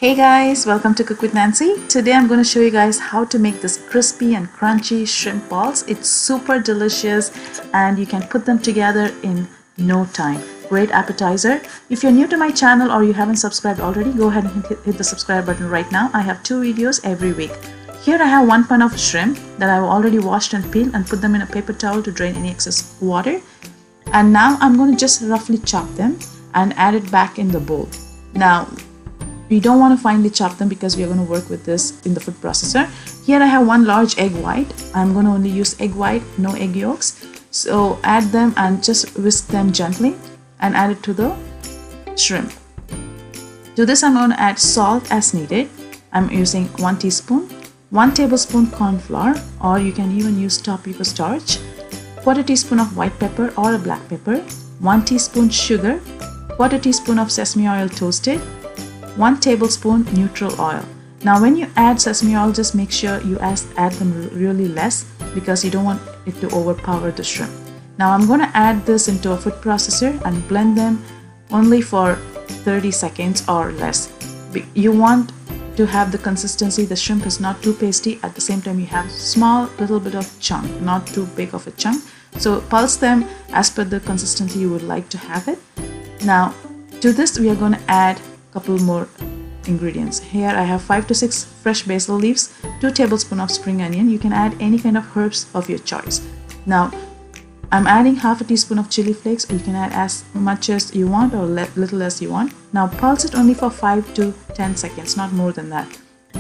Hey guys, welcome to Cook with Nancy. Today I'm going to show you guys how to make this crispy and crunchy shrimp balls. It's super delicious and you can put them together in no time. Great appetizer. If you're new to my channel or you haven't subscribed already, go ahead and hit the subscribe button right now. I have 2 videos every week. Here I have 1 pound of shrimp that I've already washed and peeled and put them in a paper towel to drain any excess water. And now I'm going to just roughly chop them and add it back in the bowl. Now we don't want to finely chop them because we are going to work with this in the food processor. Here I have 1 large egg white. I'm going to only use egg white, no egg yolks. So add them and just whisk them gently and add it to the shrimp. To this I'm going to add salt as needed. I'm using 1 teaspoon, 1 tablespoon corn flour, or you can even use tapioca starch, 1/4 teaspoon of white pepper or a black pepper, 1 teaspoon sugar, 1/4 teaspoon of sesame oil toasted, 1 tablespoon neutral oil. Now when you add sesame oil, just make sure you add them really less because you don't want it to overpower the shrimp. Now I'm going to add this into a food processor and blend them only for 30 seconds or less. You want to have the consistency, the shrimp is not too pasty, at the same time you have small little bit of chunk, not too big of a chunk. So pulse them as per the consistency you would like to have it. Now to this we are going to add couple more ingredients. Here I have 5 to 6 fresh basil leaves, 2 tablespoons of spring onion. You can add any kind of herbs of your choice. Now I'm adding 1/2 teaspoon of chili flakes. You can add as much as you want or little as you want. Now pulse it only for 5 to 10 seconds, not more than that.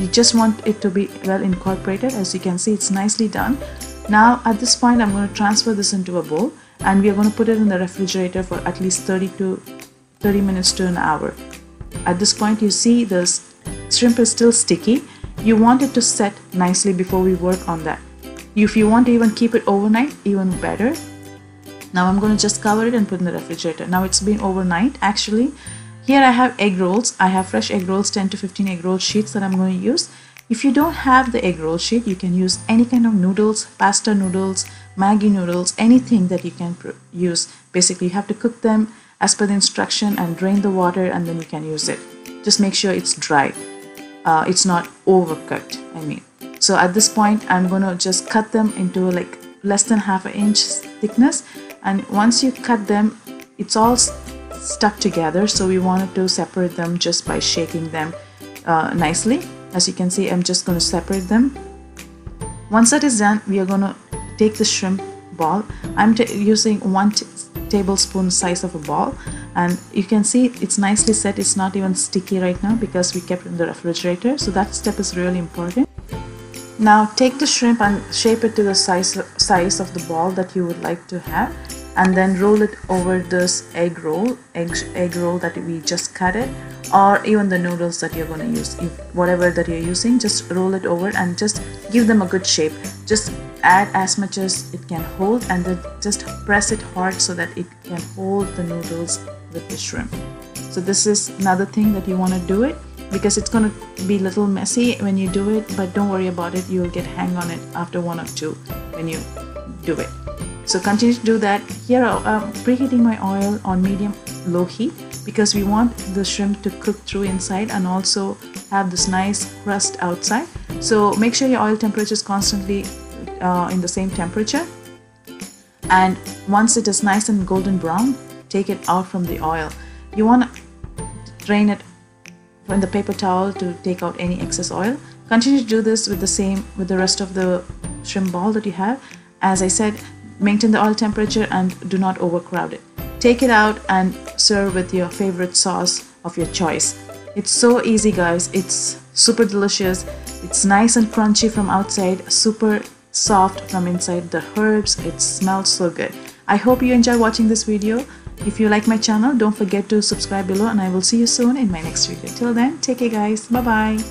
You just want it to be well incorporated. As you can see, it's nicely done. Now at this point I'm going to transfer this into a bowl and we are going to put it in the refrigerator for at least 30 minutes to an hour. At this point you see the shrimp is still sticky. You want it to set nicely before we work on that. If you want to even keep it overnight, even better. Now I'm going to just cover it and put in the refrigerator. Now it's been overnight actually. Here I have egg rolls. I have fresh egg rolls, 10 to 15 egg roll sheets that I'm going to use. If you don't have the egg roll sheet, you can use any kind of noodles, pasta noodles, maggi noodles, anything that you can use. Basically you have to cook them as per the instruction and drain the water and then you can use it. Just make sure it's dry. It's not overcooked, I mean. So at this point I'm going to just cut them into like less than 1/2 inch thickness, and once you cut them it's all stuck together, so we wanted to separate them just by shaking them nicely. As you can see, I'm just going to separate them. Once that is done, we are going to take the shrimp ball. I'm using 1 tablespoon size of a ball, and you can see it's nicely set. It's not even sticky right now because we kept it in the refrigerator, so that step is really important. Now take the shrimp and shape it to the size of the ball that you would like to have, and then roll it over this egg roll that we just cut it, or even the noodles that you're going to use. Whatever that you're using, just roll it over and just give them a good shape. Just add as much as it can hold and then just press it hard so that it can hold the noodles with the shrimp. So this is another thing that you want to do it, because it's going to be a little messy when you do it, but don't worry about it, you'll get hang on it after 1 or 2 when you do it. So continue to do that. Here I'm preheating my oil on medium low heat because we want the shrimp to cook through inside and also have this nice crust outside. So make sure your oil temperature is constantly in the same temperature, and once it is nice and golden brown, take it out from the oil. You want to drain it from the paper towel to take out any excess oil. Continue to do this with the rest of the shrimp ball that you have. As I said, maintain the oil temperature and do not overcrowd it. Take it out and serve with your favorite sauce of your choice. It's so easy guys, it's super delicious. It's nice and crunchy from outside, super soft from inside. The herbs, it smells so good. I hope you enjoy watching this video. If you like my channel, don't forget to subscribe below, and I will see you soon in my next video. Till then, take care guys. Bye bye.